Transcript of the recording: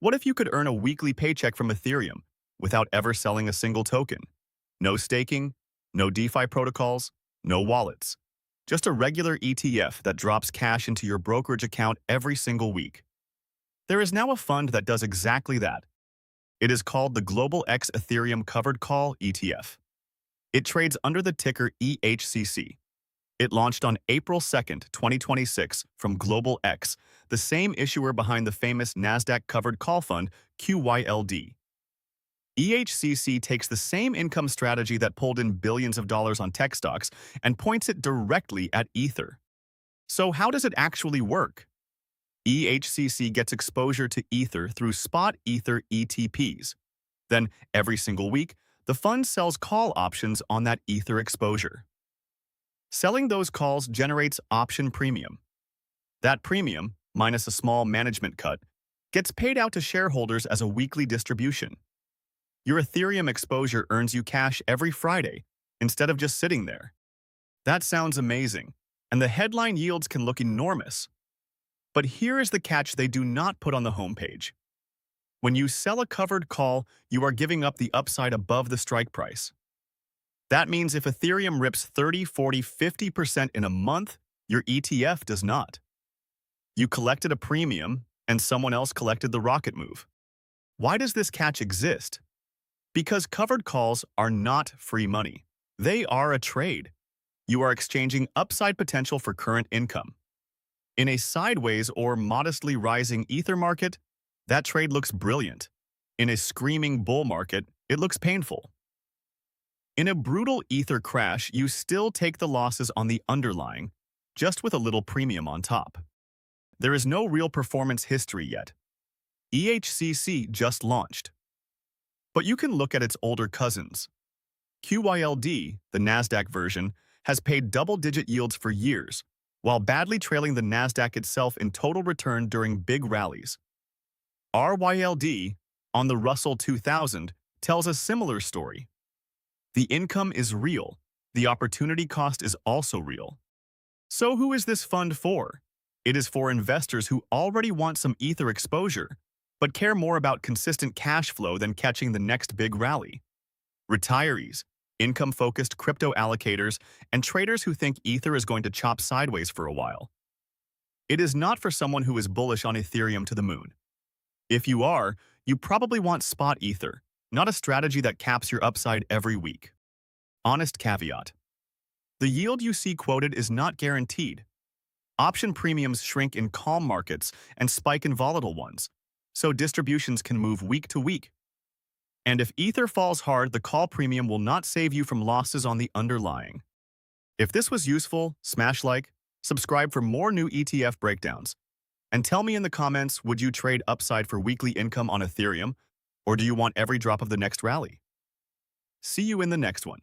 What if you could earn a weekly paycheck from Ethereum without ever selling a single token? No staking, no DeFi protocols, no wallets. Just a regular ETF that drops cash into your brokerage account every single week. There is now a fund that does exactly that. It is called the Global X Ethereum Covered Call ETF. It trades under the ticker EHCC. It launched on April 2nd, 2026 from Global X, the same issuer behind the famous Nasdaq covered call fund QYLD. EHCC takes the same income strategy that pulled in billions of dollars on tech stocks and points it directly at Ether. So how does it actually work? EHCC gets exposure to Ether through spot Ether ETPs. Then, every single week, the fund sells call options on that Ether exposure. Selling those calls generates option premium. That premium, minus a small management cut, gets paid out to shareholders as a weekly distribution. Your Ethereum exposure earns you cash every Friday, instead of just sitting there. That sounds amazing, and the headline yields can look enormous. But here is the catch they do not put on the homepage. When you sell a covered call, you are giving up the upside above the strike price. That means if Ethereum rips 30, 40, 50% in a month, your ETF does not. You collected a premium, and someone else collected the rocket move. Why does this catch exist? Because covered calls are not free money. They are a trade. You are exchanging upside potential for current income. In a sideways or modestly rising Ether market, that trade looks brilliant. In a screaming bull market, it looks painful. In a brutal Ether crash, you still take the losses on the underlying, just with a little premium on top. There is no real performance history yet. EHCC just launched. But you can look at its older cousins. QYLD, the Nasdaq version, has paid double-digit yields for years, while badly trailing the Nasdaq itself in total return during big rallies. RYLD, on the Russell 2000, tells a similar story. The income is real. The opportunity cost is also real. So who is this fund for? It is for investors who already want some Ether exposure, but care more about consistent cash flow than catching the next big rally. Retirees, income-focused crypto allocators, and traders who think Ether is going to chop sideways for a while. It is not for someone who is bullish on Ethereum to the moon. If you are, you probably want spot Ether, not a strategy that caps your upside every week. Honest caveat. The yield you see quoted is not guaranteed. Option premiums shrink in calm markets and spike in volatile ones, so distributions can move week to week. And if Ether falls hard, the call premium will not save you from losses on the underlying. If this was useful, smash like, subscribe for more new ETF breakdowns. And tell me in the comments, would you trade upside for weekly income on Ethereum, or do you want every drop of the next rally? See you in the next one.